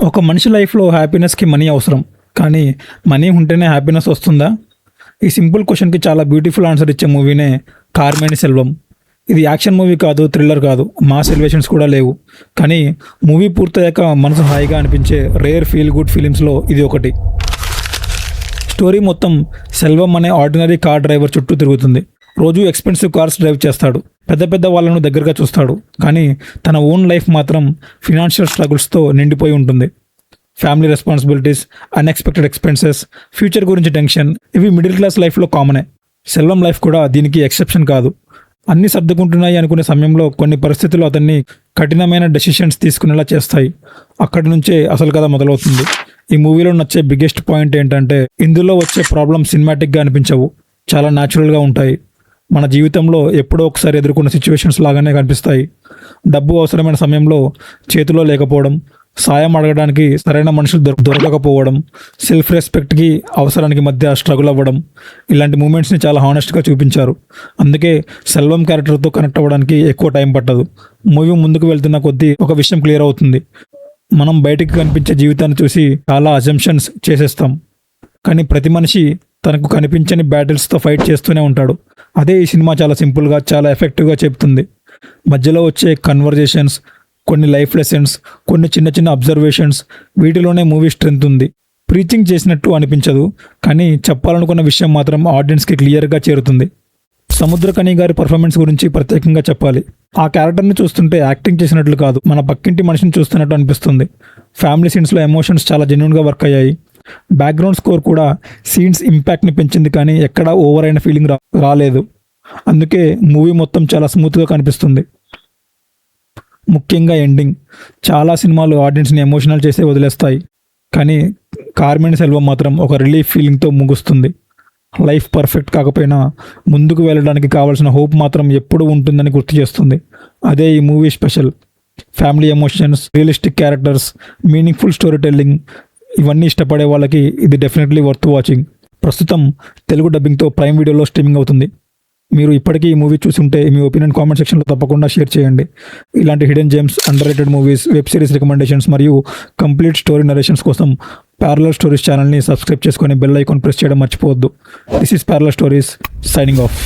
ఒక మనిషి లైఫ్‌లో హ్యాపీనెస్‌కి మనీ అవసరం. కానీ మనీ ఉంటేనే హ్యాపీనెస్ వస్తుందా? ఈ సింపుల్ క్వెషన్‌కి చాలా బ్యూటిఫుల్ ఆన్సర్ ఇచ్చే మూవీనే 'కార్మేని సెల్వం'. ఇది యాక్షన్ మూవీ కాదు, థ్రిల్లర్ కాదు, మాస్ ఎలివేషన్స్ కూడా లేవు. కానీ మూవీ పూర్తయ్యాక మనసు హాయిగా అనిపించే రేర్ ఫీల్ గుడ్ ఫిలిమ్స్‌లో ఇది ఒకటి. స్టోరీ మొత్తం సెల్వం అనే ఆర్డినరీ కార్ డ్రైవర్ చుట్టూ తిరుగుతుంది. రోజూ ఎక్స్‌పెన్సివ్ కార్స్ డ్రైవ్ చేస్తాడు. పెద్ద పెద్ద వాళ్ళను దగ్గరగా చూస్తాడు. కానీ తన ఓన్ లైఫ్ మాత్రం ఫినాన్షియల్ స్ట్రగుల్స్‌తో నిండిపోయి ఉంటుంది. Family responsibilities, unexpected expenses, future గురించి టెన్షన్ ఇవి మిడిల్ క్లాస్ లైఫ్‌లో కామనే. సెల్వం లైఫ్ కూడా దీనికి ఎక్సెప్షన్ కాదు. అన్నీ సర్దుకుంటున్నాయి అనుకునే సమయంలో కొన్ని పరిస్థితులు అతన్ని కఠినమైన డెసిషన్స్ తీసుకునేలా చేస్తాయి. అక్కడి నుంచే అసలు కథ మొదలవుతుంది. ఈ మూవీలో నచ్చే బిగ్గెస్ట్ పాయింట్ ఏంటంటే ఇందులో వచ్చే ప్రాబ్లమ్ సినిమాటిక్గా అనిపించవు, చాలా న్యాచురల్గా ఉంటాయి. మన జీవితంలో ఎప్పుడో ఒకసారి ఎదుర్కొన్న సిచ్యువేషన్స్ లాగానే కనిపిస్తాయి. డబ్బు అవసరమైన సమయంలో చేతిలో లేకపోవడం, సాయం అడగడానికి సరైన మనుషులు దొరకకపోవడం, సెల్ఫ్ రెస్పెక్ట్కి అవసరానికి మధ్య స్ట్రగుల్ అవ్వడం, ఇలాంటి మూమెంట్స్ని చాలా హానెస్ట్గా చూపించారు. అందుకే సెల్వం క్యారెక్టర్తో కనెక్ట్ అవ్వడానికి ఎక్కువ టైం పట్టదు. మూవీ ముందుకు వెళ్తున్న కొద్దీ ఒక విషయం క్లియర్ అవుతుంది. మనం బయటికి కనిపించే జీవితాన్ని చూసి చాలా అజంప్షన్స్ చేసేస్తాం. కానీ ప్రతి మనిషి తనకు కనిపించని బ్యాటిల్స్తో ఫైట్ చేస్తూనే ఉంటాడు. అదే ఈ సినిమా చాలా సింపుల్గా, చాలా ఎఫెక్టివ్గా చెప్తుంది. మధ్యలో వచ్చే కన్వర్జేషన్స్, కొన్ని లైఫ్ లెసన్స్, కొన్ని చిన్న చిన్న అబ్జర్వేషన్స్, వీటిలోనే మూవీ స్ట్రెంత్ ఉంది. ప్రీచింగ్ చేసినట్టు అనిపించదు, కానీ చెప్పాలనుకున్న విషయం మాత్రం ఆడియన్స్కి క్లియర్గా చేరుతుంది. సముద్రకని గారి పర్ఫార్మెన్స్ గురించి ప్రత్యేకంగా చెప్పాలి. ఆ క్యారెక్టర్ని చూస్తుంటే యాక్టింగ్ చేసినట్లు కాదు, మన పక్కింటి మనిషిని చూస్తున్నట్టు అనిపిస్తుంది. ఫ్యామిలీ సీన్స్లో ఎమోషన్స్ చాలా జెన్యూన్గా వర్క్ అయ్యాయి. బ్యాక్గ్రౌండ్ స్కోర్ కూడా సీన్స్ ఇంపాక్ట్ని పెంచింది, కానీ ఎక్కడా ఓవర్ అయిన ఫీలింగ్ రాలేదు. అందుకే మూవీ మొత్తం చాలా స్మూత్గా కనిపిస్తుంది. ముఖ్యంగా ఎండింగ్. చాలా సినిమాలు ఆడియన్స్ని ఎమోషనల్ చేసే వదిలేస్తాయి, కానీ కార్మేని సెల్వం మాత్రం ఒక రిలీఫ్ ఫీలింగ్తో ముగుస్తుంది. లైఫ్ పర్ఫెక్ట్ కాకపోయినా ముందుకు వెళ్ళడానికి కావాల్సిన హోప్ మాత్రం ఎప్పుడూ ఉంటుందని గుర్తు చేస్తుంది. అదే ఈ movie special. Family emotions, realistic characters, meaningful story telling, ఇవన్నీ ఇష్టపడే వాళ్ళకి ఇది డెఫినెట్లీ వర్త్ వాచింగ్. ప్రస్తుతం తెలుగు డబ్బింగ్తో ప్రైమ్ వీడియోలో స్ట్రీమింగ్ అవుతుంది. మీరు ఇప్పటికీ ఈ మూవీ చూసి ఉంటే మీ ఒపీనియన్ కామెంట్ సెక్షన్లో తప్పకుండా షేర్ చేయండి. ఇలాంటి hidden James, under rated movies, web series recommendations మరియు కంప్లీట్ స్టోరీ నరేషన్స్ కోసం ప్యారలల్ స్టోరీస్ ఛానల్ని సబ్స్క్రైబ్ చేసుకొని బెల్ ఐకాన్ ప్రెస్ చేయడం మర్చిపోవద్దు. This is parallel stories signing off.